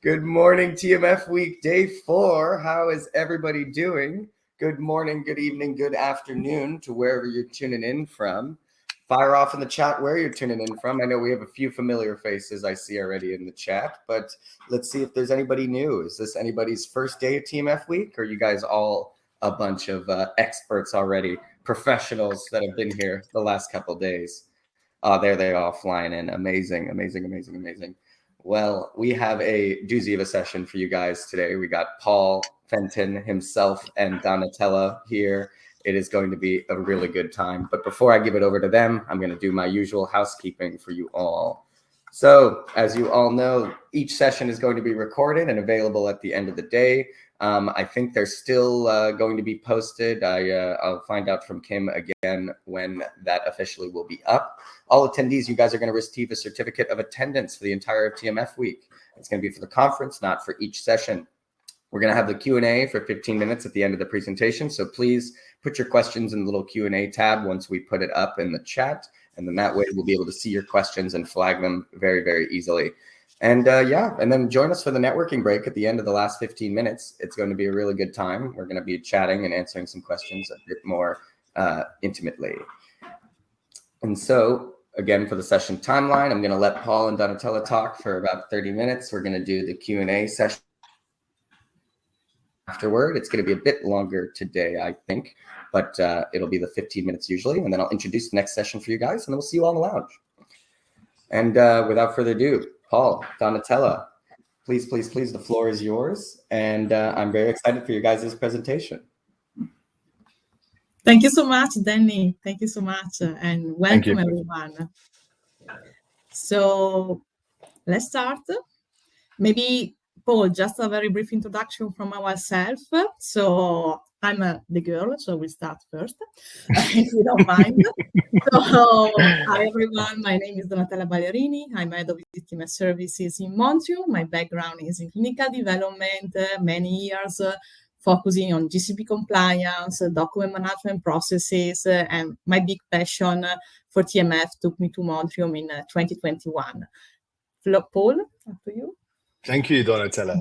Good morning, TMF Week, day 4. How is everybody doing? Good morning, good evening, good afternoon to wherever you're tuning in from. Fire off in the chat where you're tuning in from. I know we have a few familiar faces I see already in the chat, but let's see if there's anybody new. Is this anybody's first day of TMF Week, or are you guys all a bunch of experts already, professionals that have been here the last couple of days? There they are flying in. Amazing, amazing, amazing, amazing. Well, we have a doozy of a session for you guys today. We got Paul Fenton himself and Donatella here. It is going to be a really good time. But before I give it over to them, I'm going to do my usual housekeeping for you all. So, as you all know, each session is going to be recorded and available at the end of the day. I think they're still going to be posted. I'll find out from Kim again when that officially will be up. All attendees, you guys are going to receive a certificate of attendance for the entire TMF week. It's going to be for the conference, not for each session. We're going to have the Q&A for 15 minutes at the end of the presentation. So please put your questions in the little Q&A tab once we put it up in the chat. And then that way we'll be able to see your questions and flag them very, very easily. And and then join us for the networking break at the end of the last 15 minutes. It's going to be a really good time. We're going to be chatting and answering some questions a bit more intimately. And so, again, for the session timeline, I'm going to let Paul and Donatella talk for about 30 minutes. We're going to do the Q&A session afterward. It's going to be a bit longer today, I think, but it'll be the 15 minutes usually. And then I'll introduce the next session for you guys, and then we'll see you all in the lounge. And without further ado, Paul, Donatella, please, please, please, the floor is yours. And I'm very excited for you guys' presentation. Thank you so much, Danny. Thank you so much, and welcome everyone. So let's start. Maybe, Paul, just a very brief introduction from ourselves. So I'm the girl, so we'll start first, if you don't mind. So, hi everyone, my name is Donatella Ballerini. I'm head of TMF services in Montrium. My background is in clinical development, many years focusing on GCP compliance, document management processes, and my big passion for TMF took me to Montrium in 2021. Paul, up to you. Thank you, Donatella.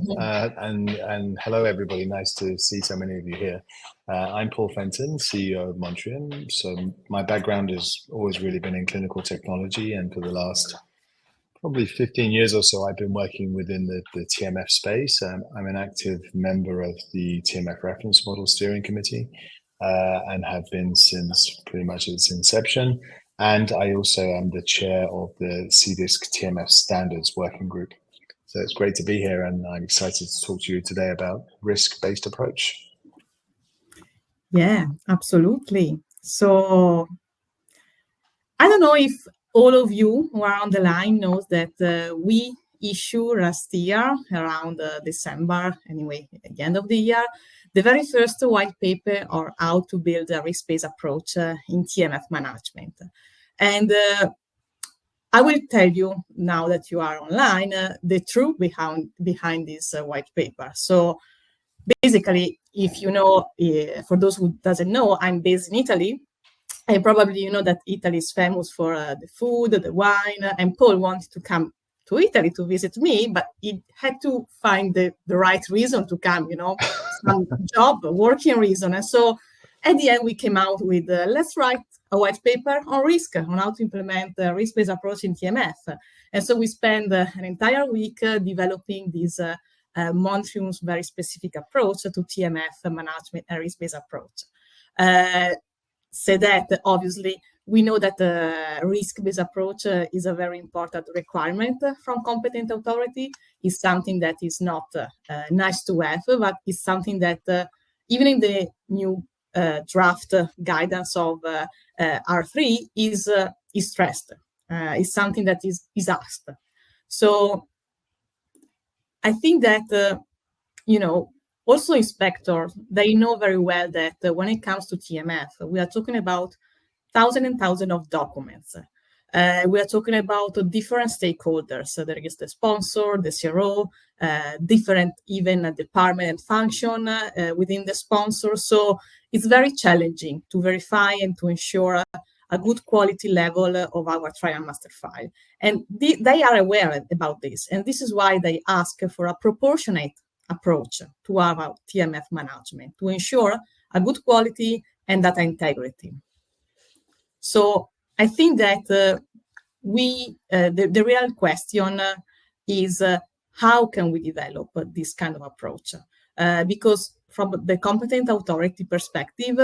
And hello, everybody. Nice to see so many of you here. I'm Paul Fenton, CEO of Montrium. So my background has always really been in clinical technology. And for the last probably 15 years or so, I've been working within the TMF space. I'm an active member of the TMF Reference Model Steering Committee and have been since pretty much its inception. And I also am the chair of the CDISC TMF Standards Working Group. So it's great to be here, and I'm excited to talk to you today about risk-based approach. Yeah, absolutely. So I don't know if all of you who are on the line knows that we issued last year, around December, anyway, at the end of the year, the very first white paper on how to build a risk-based approach in TMF management. And I will tell you now that you are online the truth behind this white paper. So basically, if you know, for those who doesn't know, I'm based in Italy. And probably you know that Italy is famous for the food, the wine, and Paul wanted to come to Italy to visit me, but he had to find the right reason to come, some job, working reason. And so at the end, we came out with, let's write a white paper on risk, on how to implement a risk-based approach in TMF. And so we spent an entire week developing this Montrium's very specific approach to TMF management and risk-based approach. Say that, obviously, we know that the risk-based approach is a very important requirement from competent authority. It's something that is not nice to have, but it's something that even in the new draft guidance of R3 is stressed. It's something that is asked. So I think that, also inspectors, they know very well that when it comes to TMF, we are talking about thousands and thousands of documents. We are talking about different stakeholders. There is the sponsor, the CRO, different even department and function within the sponsor. So it's very challenging to verify and to ensure a good quality level of our trial master file. And they are aware about this. And this is why they ask for a proportionate approach to our TMF management to ensure a good quality and data integrity. So I think that the real question is how can we develop this kind of approach? Because from the competent authority perspective,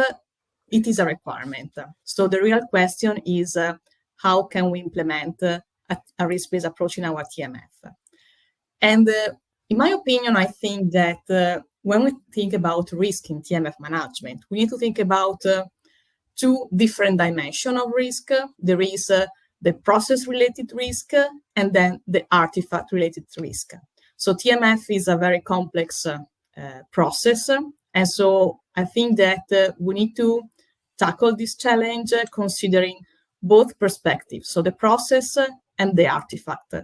it is a requirement. So the real question is how can we implement a risk-based approach in our TMF? And in my opinion, I think that when we think about risk in TMF management, we need to think about two different dimensions of risk. There is the process-related risk and then the artifact-related risk. So TMF is a very complex process. And so I think that we need to tackle this challenge considering both perspectives, so the process and the artifact.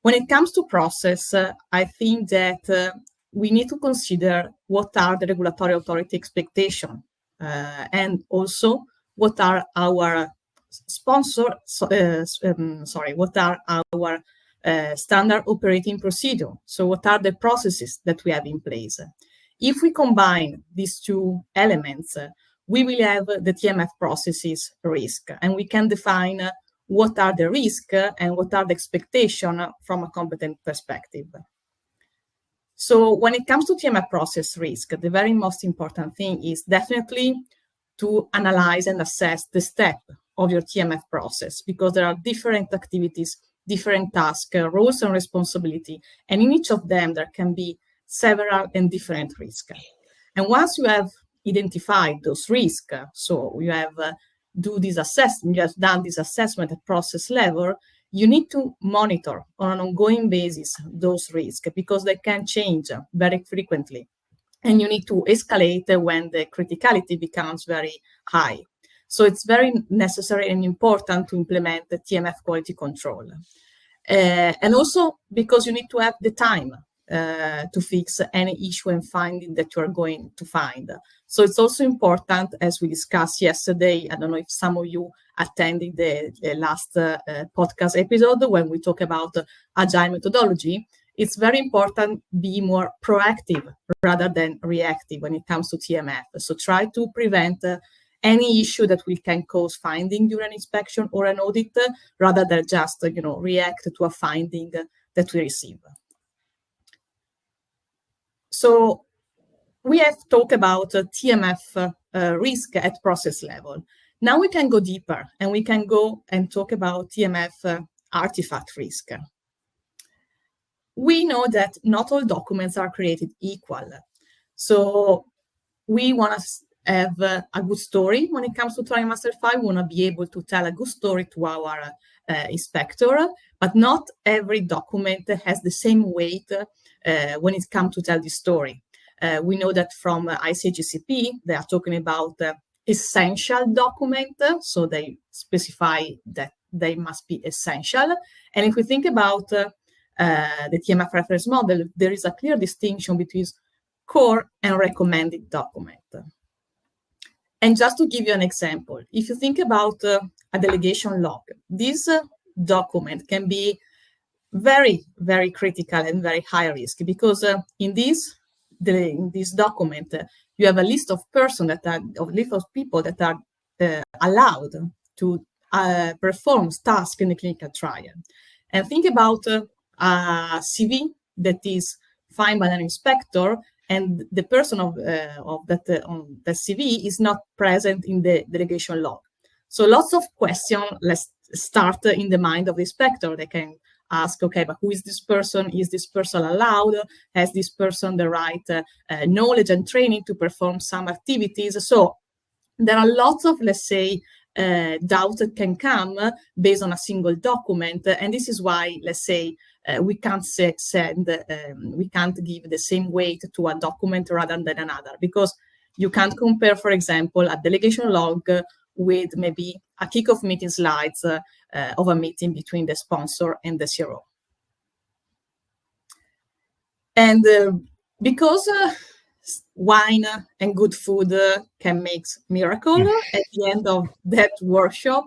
When it comes to process, I think that we need to consider what are the regulatory authority expectations and also what are our what are our standard operating procedure. So what are the processes that we have in place? If we combine these two elements, we will have the TMF processes risk, and we can define what are the risks and what are the expectations from a competent perspective. So when it comes to TMF process risk, the very most important thing is definitely to analyze and assess the step of your TMF process, because there are different activities, different tasks, roles and responsibility, and in each of them there can be several and different risks. And once you have identified those risks, so you have done this assessment at process level, you need to monitor on an ongoing basis those risks because they can change very frequently. And you need to escalate when the criticality becomes very high. So it's very necessary and important to implement the TMF quality control. And also because you need to have the time to fix any issue and finding that you are going to find. So it's also important, as we discussed yesterday, I don't know if some of you attended the last podcast episode when we talk about agile methodology, it's very important to be more proactive rather than reactive when it comes to TMF. So try to prevent any issue that can cause finding during an inspection or an audit, rather than just react to a finding that we receive. So we have talked about TMF risk at process level. Now we can go deeper and we can go and talk about TMF artifact risk. We know that not all documents are created equal. So we want to have a good story when it comes to trial master file. We want to be able to tell a good story to our inspector, but not every document has the same weight when it comes to tell the story. We know that from ICGCP, they are talking about essential document, so they specify that they must be essential. And if we think about the TMF reference model, there is a clear distinction between core and recommended document. And just to give you an example, if you think about a delegation log, this document can be very, very critical and very high risk, because in this document, you have a list of people that are allowed to perform tasks in the clinical trial. And think about a CV that is fined by an inspector, and the person on the CV is not present in the delegation log. So lots of questions, let's start in the mind of the inspector. They can ask, okay, but who is this person? Is this person allowed? Has this person the right knowledge and training to perform some activities? So there are lots of, let's say, doubts that can come based on a single document. And this is why, let's say, we can't we can't give the same weight to a document rather than another, because you can't compare, for example, a delegation log with maybe a kickoff meeting slides of a meeting between the sponsor and the CRO. And because wine and good food can make miracle. At the end of that workshop,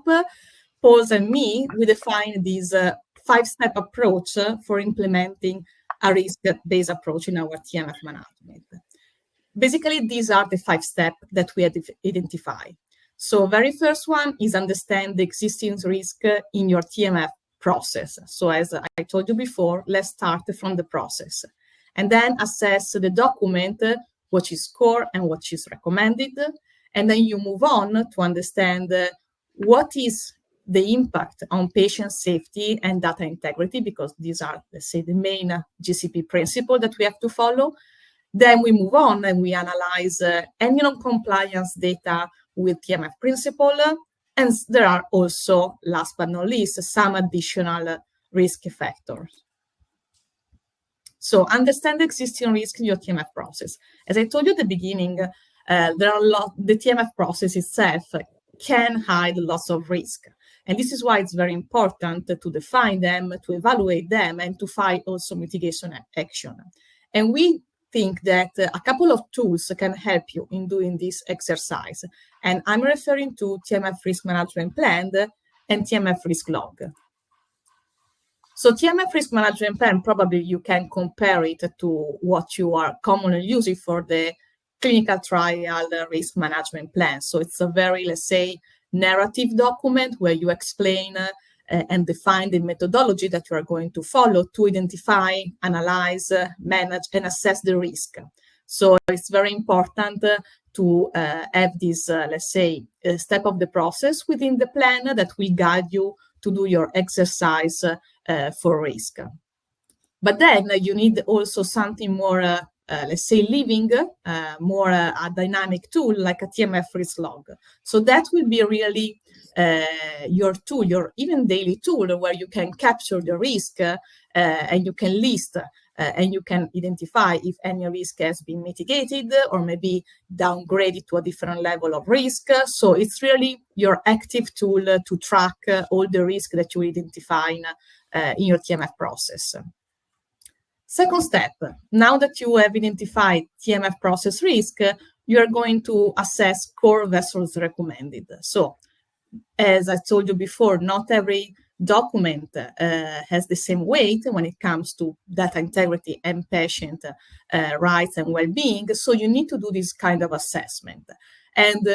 Paul and me, we define this 5-step approach for implementing a risk-based approach in our TMF management. Basically, these are the 5 steps that we identify. So very first one is understand the existing risk in your TMF process. So as I told you before, let's start from the process. And then assess the document, what is core and what is recommended. And then you move on to understand what is the impact on patient safety and data integrity, because these are, let's say, the main GCP principle that we have to follow. Then we move on and we analyze any non-compliance data with TMF principle. And there are also, last but not least, some additional risk factors. So understand the existing risk in your TMF process. As I told you at the beginning, there are the TMF process itself can hide lots of risk. And this is why it's very important to define them, to evaluate them, and to find also mitigation action. And we think that a couple of tools can help you in doing this exercise. And I'm referring to TMF Risk Management Plan and TMF Risk Log. So TMF Risk Management Plan, probably you can compare it to what you are commonly using for the clinical trial risk management plan. So it's a very, let's say, narrative document where you explain and define the methodology that you are going to follow to identify, analyze, manage, and assess the risk. So it's very important to have this, let's say, step of the process within the plan that will guide you to do your exercise for risk. But then you need also something more, let's say, living, more a dynamic tool like a TMF Risk Log. So that will be really your tool, your even daily tool, where you can capture the risk and you can list and you can identify if any risk has been mitigated or maybe downgraded to a different level of risk. So it's really your active tool to track all the risk that you identify in your TMF process. Second step, now that you have identified TMF process risk, you are going to assess core versus recommended. So, as I told you before, not every document has the same weight when it comes to data integrity and patient rights and well-being. So you need to do this kind of assessment. And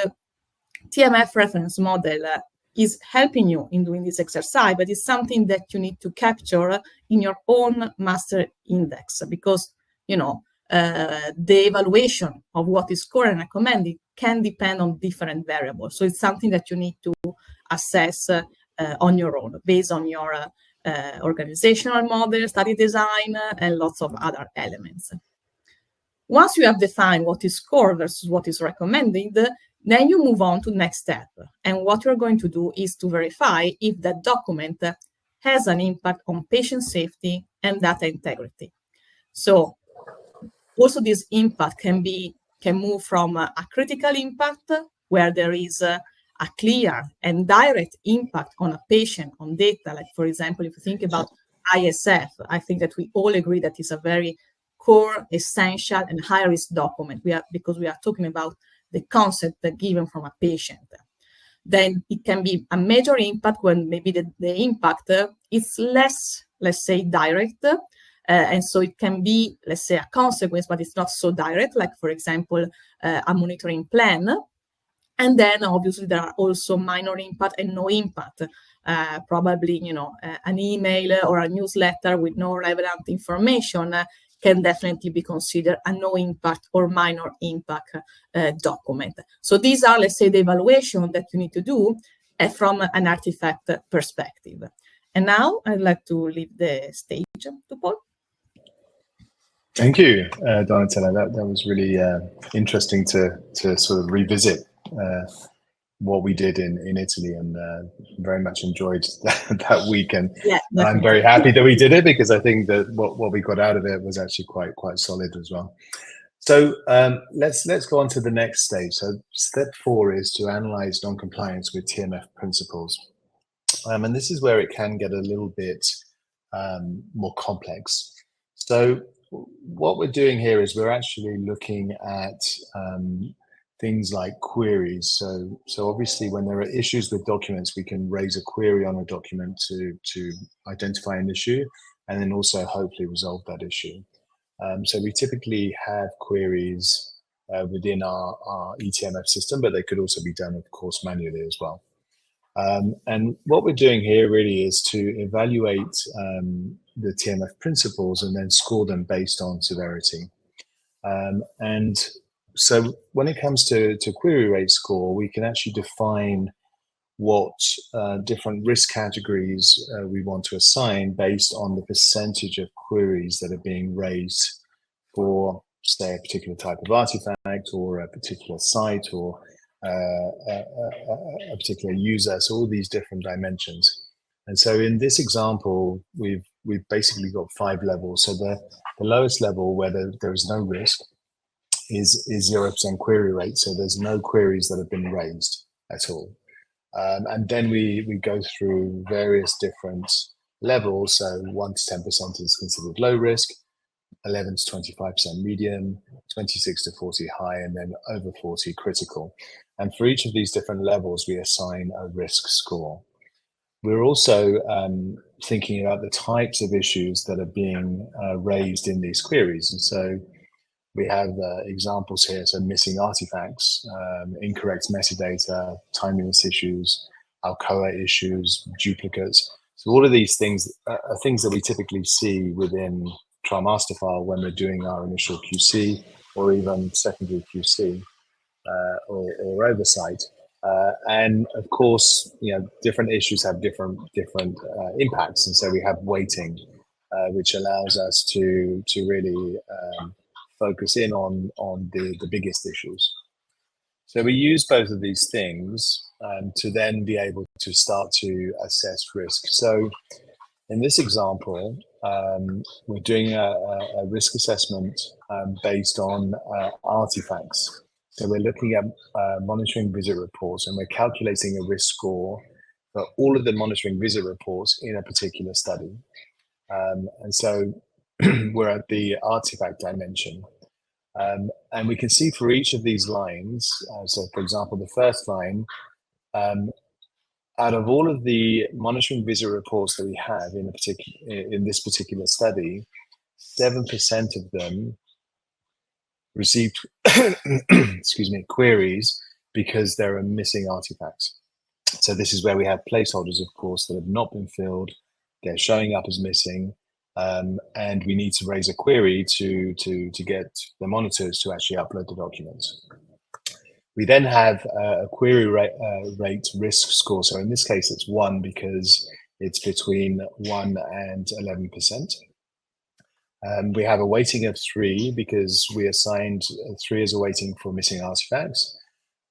TMF reference model is helping you in doing this exercise, but it's something that you need to capture in your own master index, because, you know, the evaluation of what is core and recommended can depend on different variables. So it's something that you need to assess on your own, based on your organizational model, study design, and lots of other elements. Once you have defined what is core versus what is recommended, then you move on to the next step. And what you're going to do is to verify if that document has an impact on patient safety and data integrity. So also this impact can move from a critical impact, where there is a clear and direct impact on a patient, on data. Like, for example, if you think about ISF, I think that we all agree that it's a very core, essential, and high-risk document. Because we are talking about the concept given from a patient. Then it can be a major impact when maybe the impact is less, let's say, direct. And so it can be, let's say, a consequence, but it's not so direct, like, for example, a monitoring plan. And then obviously there are also minor impact and no impact. Probably, you know, an email or a newsletter with no relevant information can definitely be considered a no impact or minor impact document. So these are, let's say, the evaluation that you need to do from an artifact perspective. And now I'd like to leave the stage to Paul. Thank you, Donatella. That was really interesting to sort of revisit what we did in Italy, and very much enjoyed that weekend. Yeah, and I'm very happy that we did it, because I think that what we got out of it was actually quite solid as well. So let's go on to the next stage. So step 4 is to analyze non-compliance with TMF principles. And this is where it can get a little bit more complex. So what we're doing here is we're actually looking at things like queries. So obviously, when there are issues with documents, we can raise a query on a document to identify an issue, and then also hopefully resolve that issue. So we typically have queries within our eTMF system, but they could also be done, of course, manually as well. And what we're doing here really is to evaluate the TMF principles and then score them based on severity. And so when it comes to query rate score, we can actually define what different risk categories we want to assign based on the percentage of queries that are being raised for, say, a particular type of artifact or a particular site or a particular user. So all these different dimensions. And so in this example, we've basically got 5 levels. So the lowest level where there is no risk is 0% query rate. So there's no queries that have been raised at all. And then we go through various different levels. So 1 to 10% is considered low risk, 11 to 25% medium, 26 to 40 high, and then over 40 critical. And for each of these different levels, we assign a risk score. We're also thinking about the types of issues that are being raised in these queries. And so we have examples here, so missing artifacts, incorrect metadata, timeliness issues, Alcoa issues, duplicates. So all of these things are things that we typically see within trial master file when we're doing our initial QC or even secondary QC or oversight. And of course, different issues have different impacts, and so we have weighting, which allows us to really focus in on the biggest issues. So we use both of these things to then be able to start to assess risk. So in this example, we're doing a risk assessment based on artifacts. So we're looking at monitoring visit reports, and we're calculating a risk score for all of the monitoring visit reports in a particular study. And so we're at the artifact dimension. And we can see for each of these lines, so for example, the first line, out of all of the monitoring visit reports that we have in this particular study, 7% of them received queries because there are missing artifacts. So this is where we have placeholders, of course, that have not been filled. They're showing up as missing, and we need to raise a query to get the monitors to actually upload the documents. We then have a query rate risk score. So in this case, it's 1 because it's between 1 and 11%. We have a weighting of 3 because we assigned 3 as a weighting for missing artifacts.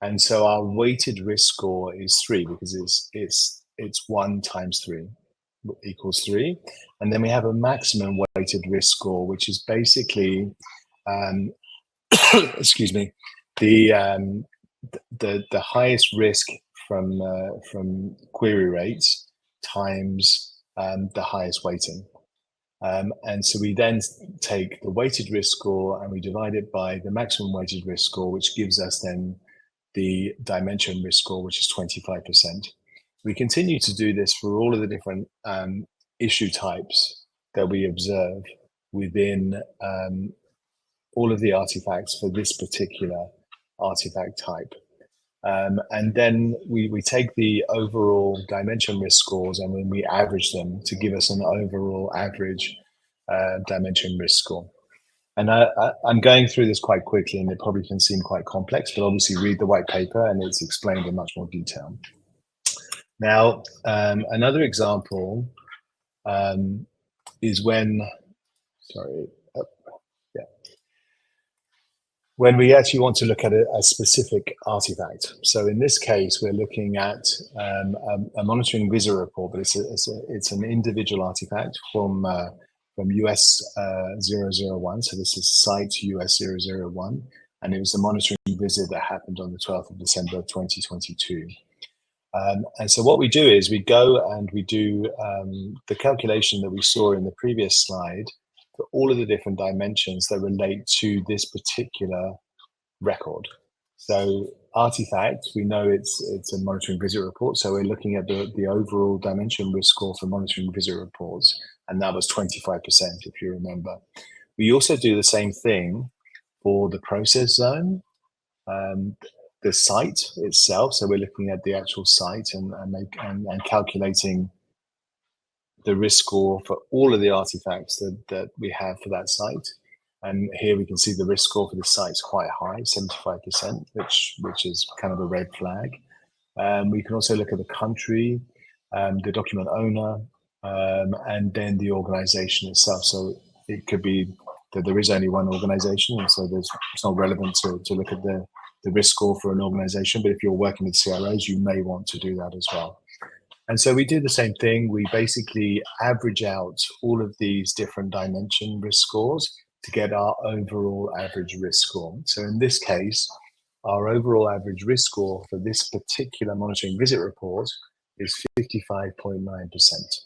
And so our weighted risk score is 3 because it's 1 times 3 equals 3. And then we have a maximum weighted risk score, which is basically, the highest risk from query rates times the highest weighting. And so we then take the weighted risk score and we divide it by the maximum weighted risk score, which gives us then the dimension risk score, which is 25%. We continue to do this for all of the different issue types that we observe within all of the artifacts for this particular artifact type. And then we take the overall dimension risk scores and then we average them to give us an overall average dimension risk score. And I'm going through this quite quickly and it probably can seem quite complex, but obviously read the white paper and it's explained in much more detail. Now, another example is when we actually want to look at a specific artifact. So in this case, we're looking at a monitoring visit report, but it's an individual artifact from US 001. So this is site US 001. And it was the monitoring visit that happened on the 12th of December, 2022. And so what we do is we go and we do the calculation that we saw in the previous slide for all of the different dimensions that relate to this particular record. So artifact, we know it's a monitoring visit report. So we're looking at the overall dimension risk score for monitoring visit reports. And that was 25%, if you remember. We also do the same thing for the process zone, the site itself. So we're looking at the actual site and calculating the risk score for all of the artifacts that we have for that site. And here we can see the risk score for the site is quite high, 75%, which is kind of a red flag. We can also look at the country, the document owner, and then the organization itself. So it could be that there is only one organization, and so it's not relevant to look at the risk score for an organization. But if you're working with CROs, you may want to do that as well. And so we do the same thing. We basically average out all of these different dimension risk scores to get our overall average risk score. So in this case, our overall average risk score for this particular monitoring visit report is 55.9%.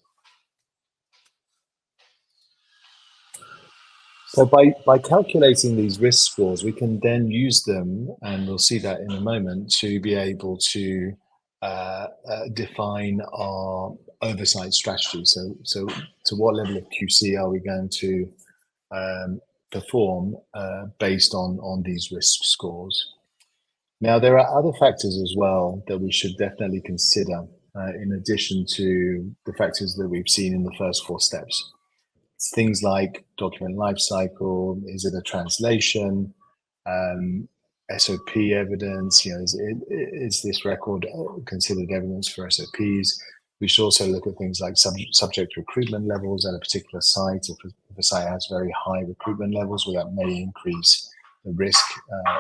So by calculating these risk scores, we can then use them, and we'll see that in a moment, to be able to define our oversight strategy. So to what level of QC are we going to perform based on these risk scores? Now, there are other factors as well that we should definitely consider in addition to the factors that we've seen in the first 4 steps. It's things like document lifecycle. Is it a translation? SOP evidence, is this record considered evidence for SOPs? We should also look at things like subject recruitment levels at a particular site. If a site has very high recruitment levels, well, that may increase the risk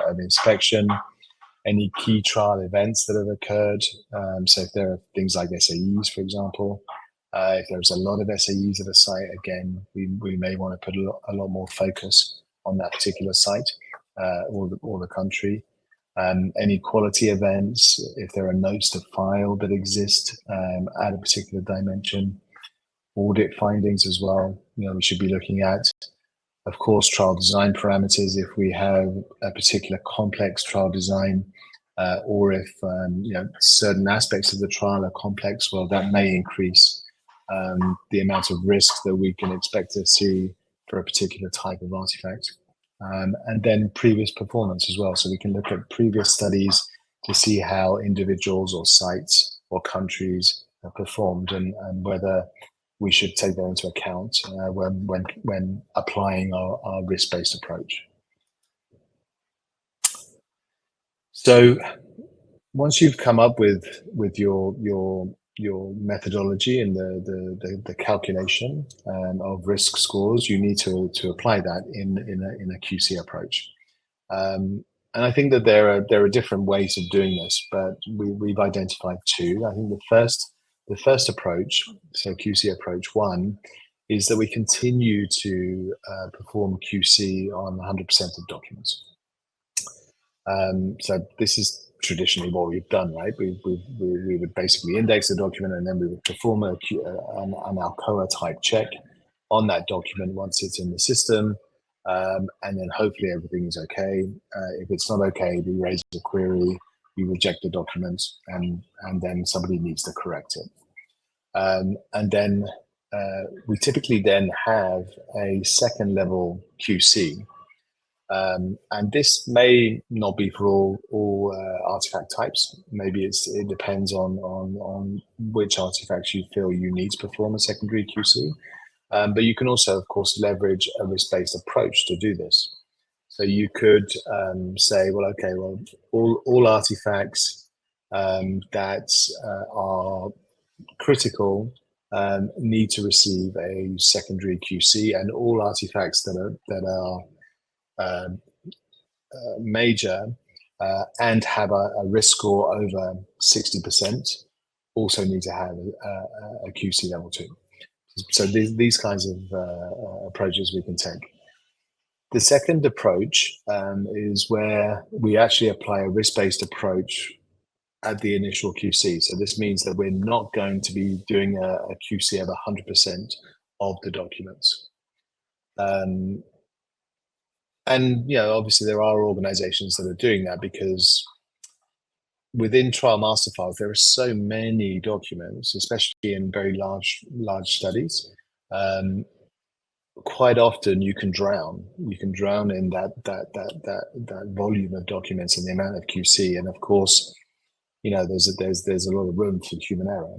of inspection. Any key trial events that have occurred. So if there are things like SAEs, for example, if there's a lot of SAEs at a site, again, we may want to put a lot more focus on that particular site. Or the country. Any quality events, if there are notes to file that exist at a particular dimension, audit findings as well, we should be looking at. Of course, trial design parameters, if we have a particular complex trial design, or if certain aspects of the trial are complex, well, that may increase the amount of risk that we can expect to see for a particular type of artifact. And then previous performance as well. So we can look at previous studies to see how individuals or sites or countries have performed and whether we should take that into account when applying our risk-based approach. So once you've come up with your methodology and the calculation of risk scores, you need to apply that in a QC approach. And I think that there are different ways of doing this, but we've identified 2. I think the first approach, so QC approach 1, is that we continue to perform QC on 100% of documents. So this is traditionally what we've done, right? We would basically index the document, and then we would perform an Alcoa type check on that document once it's in the system, and then hopefully everything is okay. If it's not okay, we raise a query, we reject the document, and then somebody needs to correct it. And then we typically then have a second level QC. And this may not be for all artifact types. Maybe it depends on which artifacts you feel you need to perform a secondary QC. But you can also, of course, leverage a risk-based approach to do this. So you could say, well, okay, well, all artifacts that are critical need to receive a secondary QC, and all artifacts that are major and have a risk score over 60% also need to have a QC level 2. So these kinds of approaches we can take. The second approach is where we actually apply a risk-based approach at the initial QC. So this means that we're not going to be doing a QC of 100% of the documents. And obviously there are organizations that are doing that, because within trial master files there are so many documents, especially in very large studies. Quite often you can drown in that volume of documents and the amount of QC, and of course there's a lot of room for human error.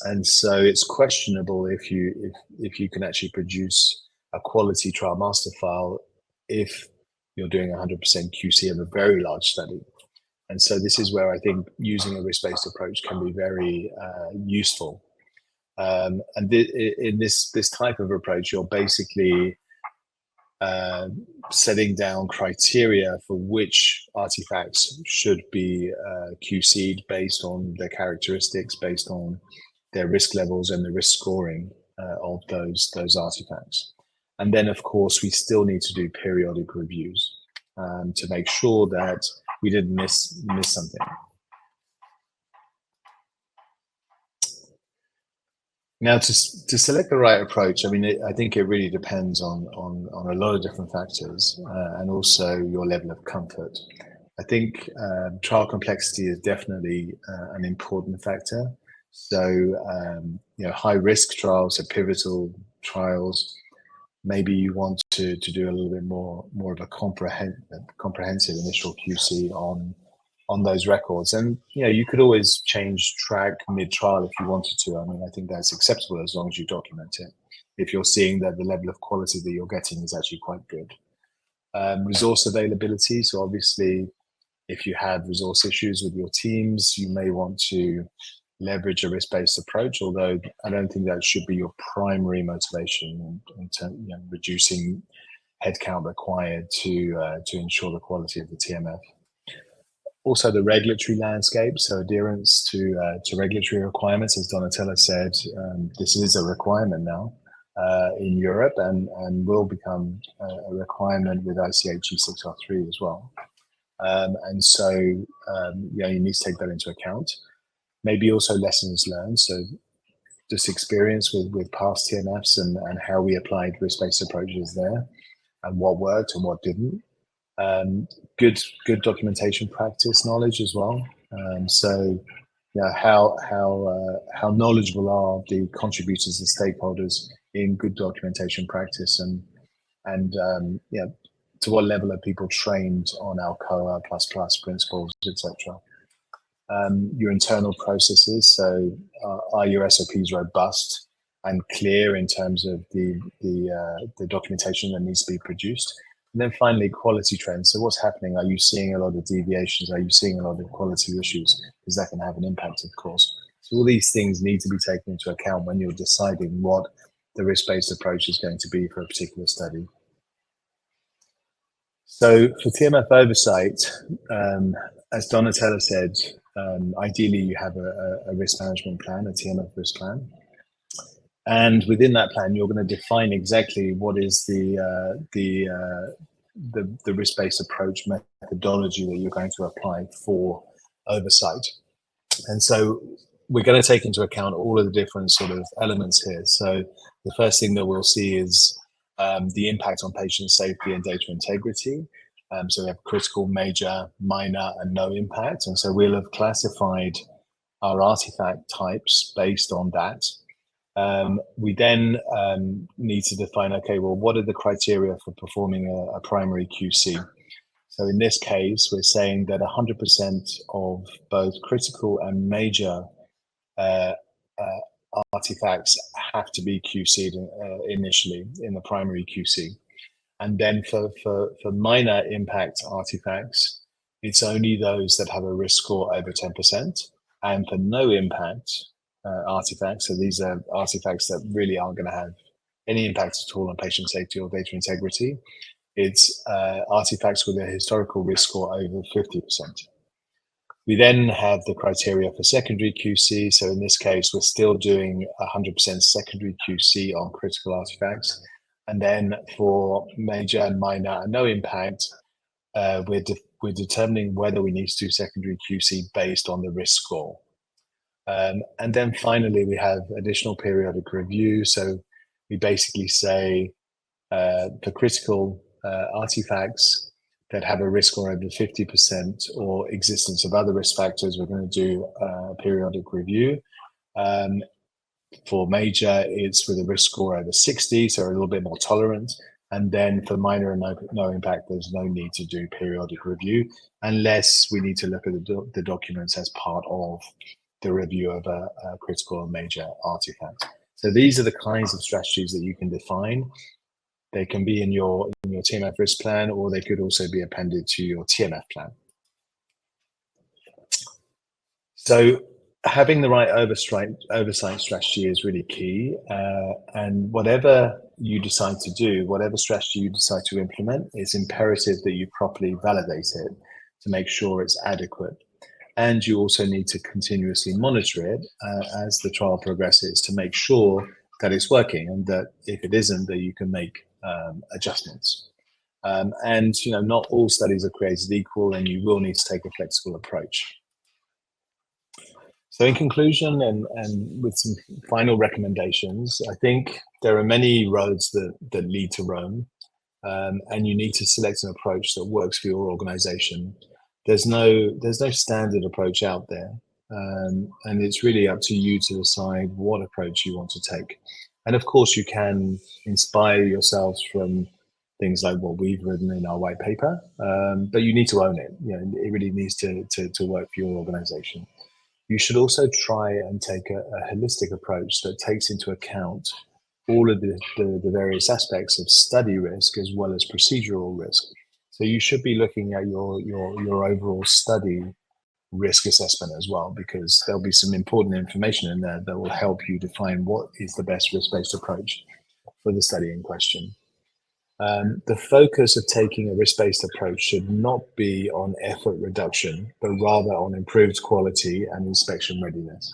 And so it's questionable if you can actually produce a quality trial master file if you're doing 100% QC of a very large study. And so this is where I think using a risk-based approach can be very useful. And in this type of approach, you're basically setting down criteria for which artifacts should be QC'd based on their characteristics, based on their risk levels and the risk scoring of those artifacts. And then, of course, we still need to do periodic reviews to make sure that we didn't miss something. Now, to select the right approach, I mean, I think it really depends on a lot of different factors and also your level of comfort. I think trial complexity is definitely an important factor. So, high risk trials, so pivotal trials, maybe you want to do a little bit more of a comprehensive initial QC on those records. And you could always change track mid-trial if you wanted to. I mean, I think that's acceptable as long as you document it, if you're seeing that the level of quality that you're getting is actually quite good. Resource availability, so obviously if you have resource issues with your teams, you may want to leverage a risk-based approach, although I don't think that should be your primary motivation in terms of reducing headcount required to ensure the quality of the TMF. Also, the regulatory landscape, so adherence to regulatory requirements, as Donatella said, this is a requirement now in Europe and will become a requirement with ICH E6R3 as well. And so, you need to take that into account. Maybe also lessons learned, so just experience with past TMFs and how we applied risk-based approaches there and what worked and what didn't. Good documentation practice knowledge as well. So, how knowledgeable are the contributors and stakeholders in good documentation practice, and to what level are people trained on Alcoa ++ principles, etc. Your internal processes, so are your SOPs robust and clear in terms of the documentation that needs to be produced? And then finally, quality trends. So what's happening? Are you seeing a lot of deviations? Are you seeing a lot of quality issues? Because that can have an impact, of course. So all these things need to be taken into account when you're deciding what the risk-based approach is going to be for a particular study. So for TMF oversight, as Donatella said, ideally you have a risk management plan, a TMF risk plan. And within that plan, you're going to define exactly what is the risk-based approach methodology that you're going to apply for oversight. And so we're going to take into account all of the different sort of elements here. So the first thing that we'll see is the impact on patient safety and data integrity. So we have critical, major, minor, and no impact. And so we'll have classified our artifact types based on that. We then need to define, okay, well, what are the criteria for performing a primary QC? So in this case, we're saying that 100% of both critical and major artifacts have to be QC'd initially in the primary QC. And then for minor impact artifacts, it's only those that have a risk score over 10%. And for no impact artifacts, so these are artifacts that really aren't going to have any impact at all on patient safety or data integrity, it's artifacts with a historical risk score over 50%. We then have the criteria for secondary QC. So in this case, we're still doing 100% secondary QC on critical artifacts. And then for major and minor and no impact, we're determining whether we need to do secondary QC based on the risk score. And then finally, we have additional periodic review. So we basically say, for critical artifacts that have a risk score over 50% or existence of other risk factors, we're going to do a periodic review. For major, it's with a risk score over 60, so a little bit more tolerant. And then for minor and no impact, there's no need to do periodic review unless we need to look at the documents as part of the review of a critical or major artifact. So these are the kinds of strategies that you can define. They can be in your TMF risk plan, or they could also be appended to your TMF plan. So having the right oversight strategy is really key. And whatever you decide to do, whatever strategy you decide to implement, it's imperative that you properly validate it to make sure it's adequate. And you also need to continuously monitor it as the trial progresses to make sure that it's working, and that if it isn't, that you can make adjustments. And not all studies are created equal, and you will need to take a flexible approach. So in conclusion, and with some final recommendations, I think there are many roads that lead to Rome, and you need to select an approach that works for your organization. There's no standard approach out there, and it's really up to you to decide what approach you want to take. And of course, you can inspire yourselves from things like what we've written in our white paper, but you need to own it. It really needs to work for your organization. You should also try and take a holistic approach that takes into account all of the various aspects of study risk as well as procedural risk. So you should be looking at your overall study risk assessment as well, because there'll be some important information in there that will help you define what is the best risk-based approach for the study in question. The focus of taking a risk-based approach should not be on effort reduction, but rather on improved quality and inspection readiness.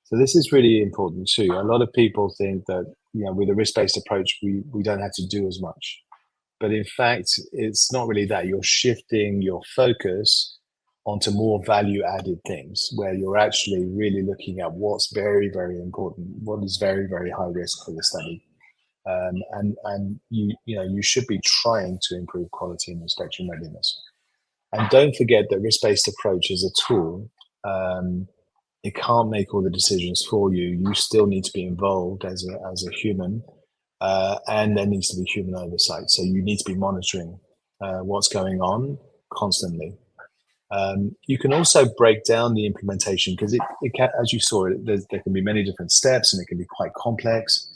So this is really important too. A lot of people think that with a risk-based approach, we don't have to do as much. But in fact, it's not really that. You're shifting your focus onto more value-added things, where you're actually really looking at what's very, very important, what is very, very high risk for the study. And you should be trying to improve quality and inspection readiness. And don't forget that risk-based approach is a tool. It can't make all the decisions for you. You still need to be involved as a human, and there needs to be human oversight. So you need to be monitoring what's going on constantly. You can also break down the implementation, because it can, as you saw, there can be many different steps, and it can be quite complex.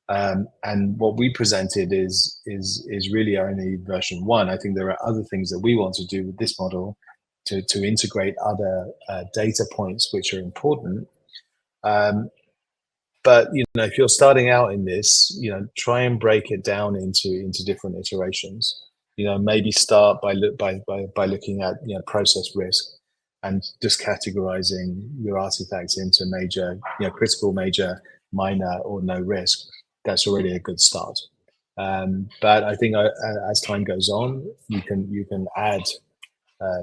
And what we presented is really only version 1. I think there are other things that we want to do with this model to integrate other data points which are important. But if you're starting out in this, try and break it down into different iterations. Maybe start by looking at process risk, and just categorizing your artifacts into major, critical, major, minor, or no risk. That's already a good start. But I think as time goes on, you can add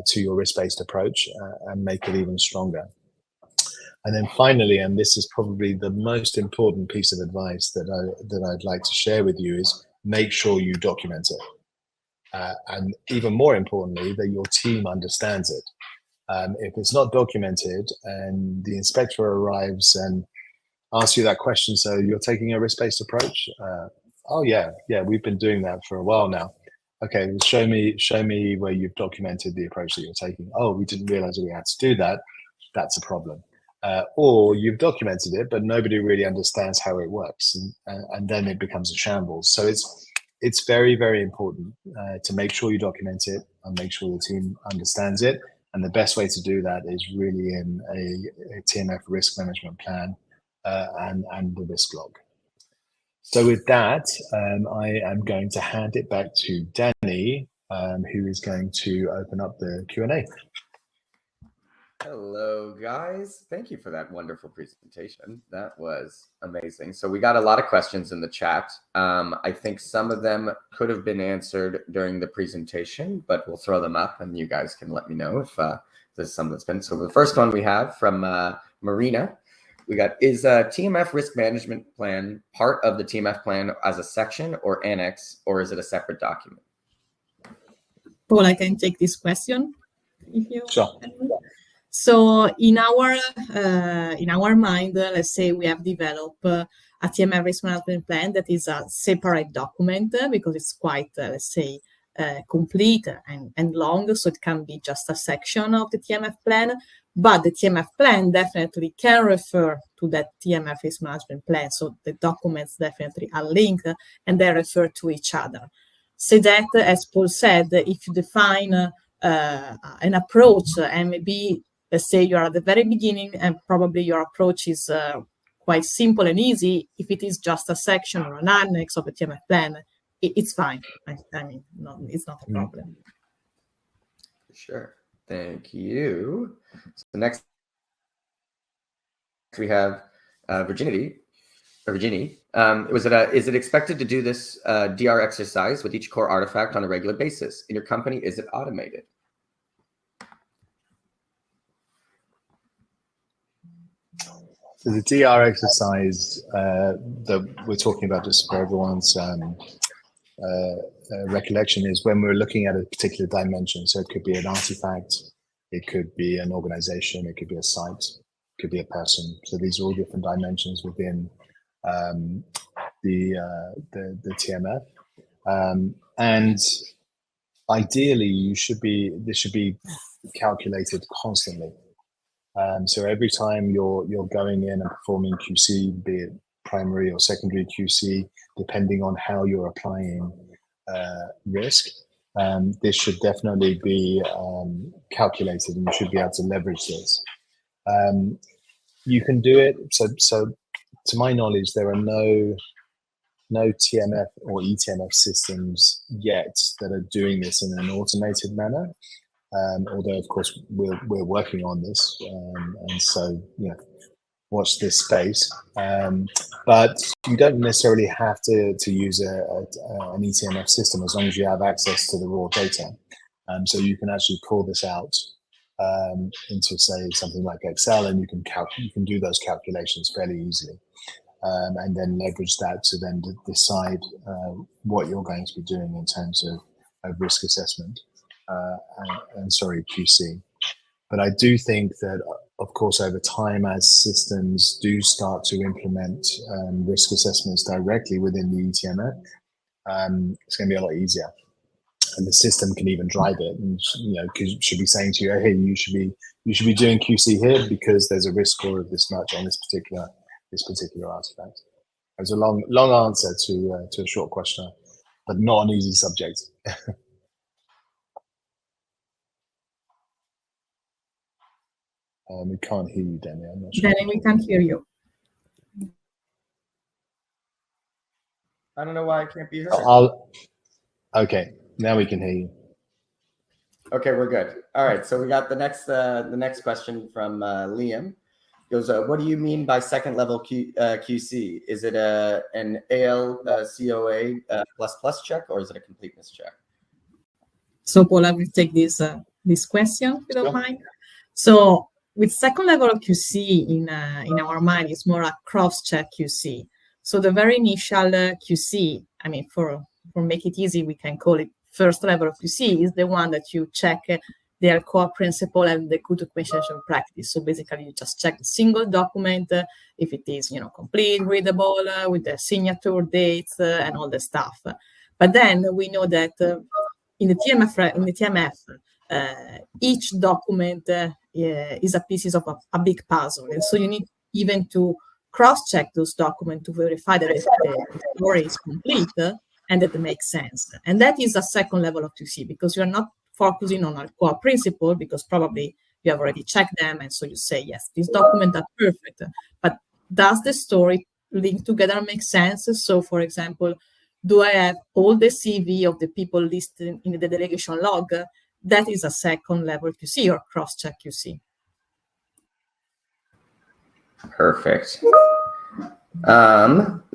to your risk-based approach and make it even stronger. And then finally, and this is probably the most important piece of advice that I'd like to share with you, is make sure you document it. And even more importantly, that your team understands it. If it's not documented and the inspector arrives and asks you that question, so you're taking a risk-based approach? Oh yeah, we've been doing that for a while now. Okay, well, show me where you've documented the approach that you're taking. Oh, we didn't realize we had to do that. That's a problem. Or you've documented it, but nobody really understands how it works, and then it becomes a shambles. So it's very, very important to make sure you document it and make sure the team understands it. And the best way to do that is really in a TMF risk management plan and the risk log. So with that, I am going to hand it back to Danny, who is going to open up the Q&A. Hello, guys. Thank you for that wonderful presentation. That was amazing. So we got a lot of questions in the chat. I think some of them could have been answered during the presentation, but we'll throw them up and you guys can let me know if there's some that's been. So the first one we have from Marina. we got, is a TMF risk management plan part of the TMF plan as a section or annex, or is it a separate document? Paul, I can take this question if you. Sure. So in our mind, let's say we have developed a TMF risk management plan that is a separate document because it's quite, let's say, complete and long, so it can be just a section of the TMF plan. But the TMF plan definitely can refer to that TMF risk management plan. So the documents definitely are linked and they refer to each other. So that, as Paul said, if you define an approach and maybe, let's say you are at the very beginning and probably your approach is quite simple and easy, if it is just a section or an annex of the TMF plan, it's fine. I mean, it's not a problem. Sure. Thank you. So next we have Virginie. Is it expected to do this DR exercise with each core artifact on a regular basis? In your company, is it automated? So the DR exercise that we're talking about, just for everyone's recollection, is when we're looking at a particular dimension. So it could be an artifact, it could be an organization, it could be a site, it could be a person. So these are all different dimensions within the TMF, and ideally, this should be calculated constantly. So every time you're going in and performing QC, be it primary or secondary QC, depending on how you're applying risk, this should definitely be calculated, and you should be able to leverage this. You can do it. So to my knowledge, there are no TMF or eTMF systems yet that are doing this in an automated manner. Although, of course, we're working on this, and so watch this space. But you don't necessarily have to use an eTMF system as long as you have access to the raw data. So you can actually pull this out into, say, something like Excel, and you can do those calculations fairly easily, and then leverage that to then decide what you're going to be doing in terms of risk assessment. QC. But I do think that, of course, over time, as systems do start to implement risk assessments directly within the eTMF, it's going to be a lot easier, and the system can even drive it. And should be saying to you, "Hey, you should be doing QC here because there's a risk score of this much on this particular artifact." There's a long answer to a short question, but not an easy subject. We can't hear you, Danny. I'm not sure. Danny, we can't hear you. I don't know why I can't be heard. Okay, now we can hear you. Okay, we're good. All right, so we got the next question from Liam. He goes, what do you mean by second level QC? Is it an ALCOA ++ check, or is it a completeness check? So Paul, I will take this question if you don't mind. So with second level of QC in our mind, it's more a cross-check QC. So the very initial QC, I mean, for make it easy, we can call it first level of QC, is the one that you check their core principle and the good documentation practice. So basically, you just check a single document if it is, complete, readable, with the signature dates and all the stuff. But then we know that in the TMF, each document is a piece of a big puzzle, and so you need even to cross-check those documents to verify that the story is complete and that it makes sense. And that is a second level of QC, because you're not focusing on a core principle, because probably you have already checked them, and so you say, yes, these documents are perfect, but does the story link together and make sense? So, for example, do I have all the CV of the people listed in the delegation log? That is a second level QC or cross-check QC. Perfect.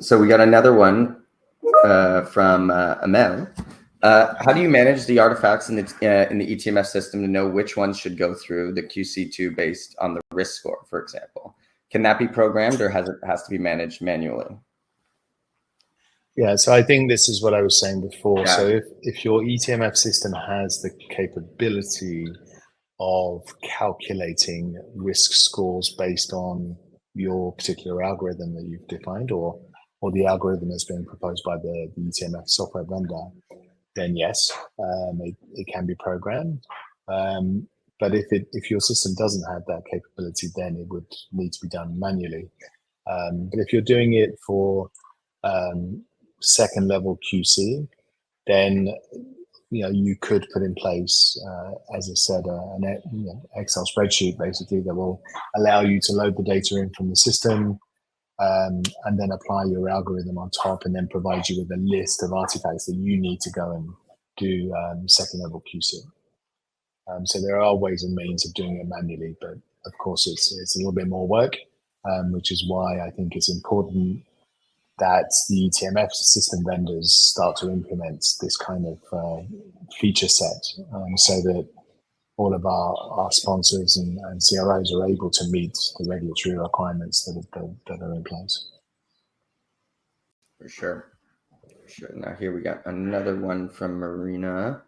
So we got another one from Amel. How do you manage the artifacts in the eTMF system to know which ones should go through the QC2 based on the risk score, for example? Can that be programmed, or has to be managed manually? Yeah, so I think this is what I was saying before. Yeah. So if your eTMF system has the capability of calculating risk scores based on your particular algorithm that you've defined, or the algorithm that's being proposed by the eTMF software vendor, then yes, it can be programmed. But if your system doesn't have that capability, then it would need to be done manually. But if you're doing it for second level QC, then you could put in place, as I said, an Excel spreadsheet basically that will allow you to load the data in from the system, and then apply your algorithm on top, and then provide you with a list of artifacts that you need to go and do second level QC. So there are ways and means of doing it manually, but of course it's a little bit more work, which is why I think it's important that the TMF system vendors start to implement this kind of feature set, so that all of our sponsors and CROs are able to meet the regulatory requirements that are in place. For sure. Now here we got another one from Marina.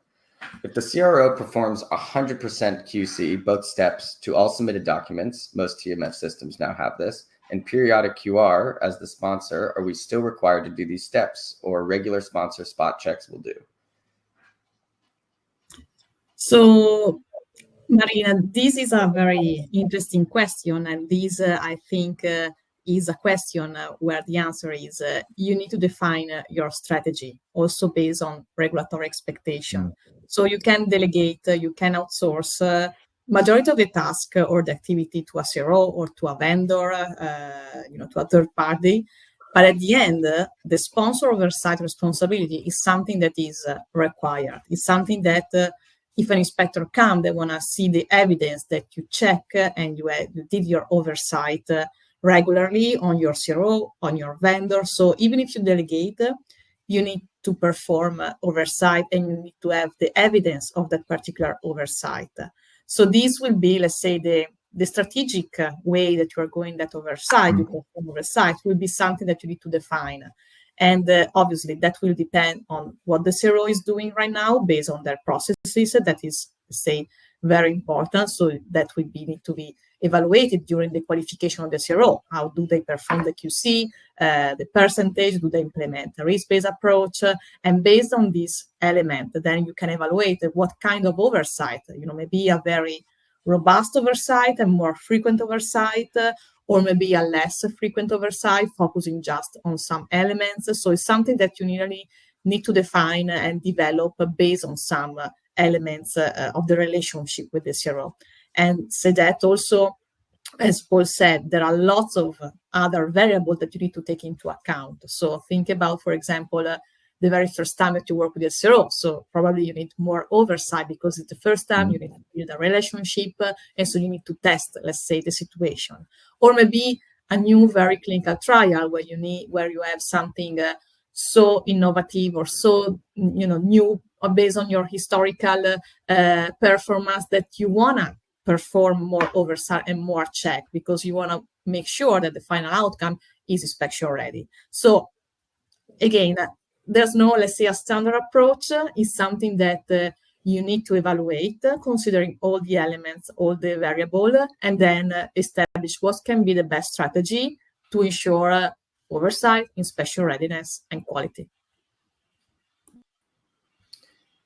If the CRO performs 100% QC, both steps, to all submitted documents, most TMF systems now have this, and periodic QR as the sponsor, are we still required to do these steps, or regular sponsor spot checks will do? So, Marina, this is a very interesting question, and this, I think, is a question where the answer is you need to define your strategy, also based on regulatory expectation. So you can delegate, you can outsource majority of the task or the activity to a CRO or to a vendor, to a third party. But at the end, the sponsor oversight responsibility is something that is required. It's something that if an inspector comes, they want to see the evidence that you check and you did your oversight regularly on your CRO, on your vendor. So even if you delegate, you need to perform oversight, and you need to have the evidence of that particular oversight. So this will be, let's say, the strategic way that you are going that oversight, you perform oversight, will be something that you need to define. And obviously, that will depend on what the CRO is doing right now based on their processes. That is, say, very important. So that will need to be evaluated during the qualification of the CRO. How do they perform the QC, the percentage, do they implement a risk-based approach? And based on this element, then you can evaluate what kind of oversight, maybe a very robust oversight and more frequent oversight, or maybe a less frequent oversight, focusing just on some elements. So it's something that you need to define and develop based on some elements of the relationship with the CRO. And so that also, as Paul said, there are lots of other variables that you need to take into account. So think about, for example, the very first time that you work with a CRO. So probably you need more oversight because it's the first time you need to build a relationship. And so you need to test, let's say, the situation. Or maybe a new, very clinical trial where you have something so innovative or so, new based on your historical performance that you want to perform more oversight and more check because you want to make sure that the final outcome is inspection ready. So again, there's no, let's say, a standard approach. It's something that you need to evaluate, considering all the elements, all the variables, and then establish what can be the best strategy to ensure oversight, inspection readiness, and quality.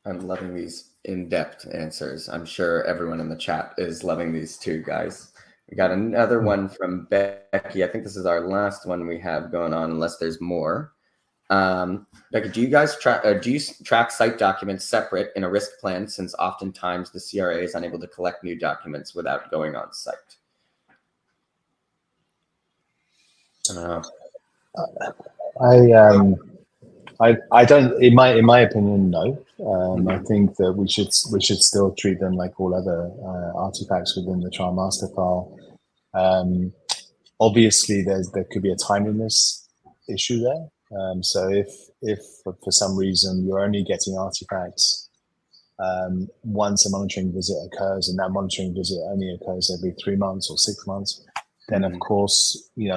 I'm loving these in-depth answers. I'm sure everyone in the chat is loving these too, guys. We got another one from Becky. I think this is our last one we have going on, unless there's more. Becky, do you guys track site documents separate in a risk plan, since oftentimes the CRA is unable to collect new documents without going on site? I don't. In my opinion, no. I think that we should still treat them like all other artifacts within the trial master file. Obviously, there could be a timeliness issue there. So if for some reason you're only getting artifacts once a monitoring visit occurs, and that monitoring visit only occurs every 3 months or 6 months, then of course, we're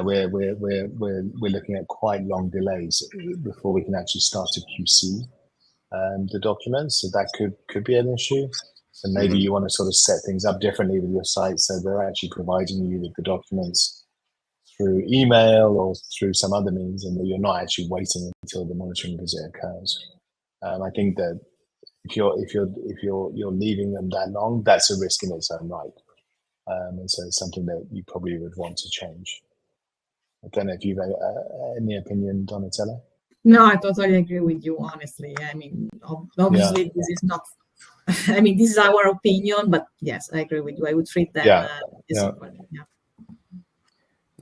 looking at quite long delays before we can actually start to QC the documents. So that could be an issue. So maybe you want to sort of set things up differently with your site, so they're actually providing you with the documents through email or through some other means, and that you're not actually waiting until the monitoring visit occurs. I think that if you're leaving them that long, that's a risk in its own right, and so it's something that you probably would want to change. I don't know if you've any opinion, Donatella. No, I totally agree with you. Honestly, I mean, obviously, this is not. I mean, this is our opinion, but yes, I agree with you. I would treat them.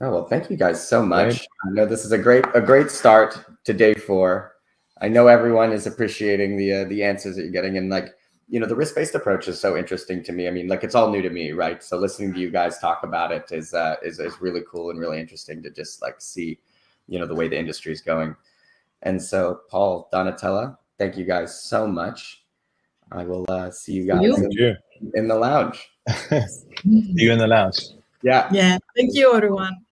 Oh, well, thank you guys so much. Right. I know this is a great start to day 4. I know everyone is appreciating the answers that you're getting, and like, the risk-based approach is so interesting to me. I mean, like, it's all new to me, right? So listening to you guys talk about it is really cool and really interesting to just like see, the way the industry is going. And so, Paul, Donatella, thank you guys so much. I will see you guys in the lounge. See you in the lounge. Yeah. Yeah. Thank you, everyone.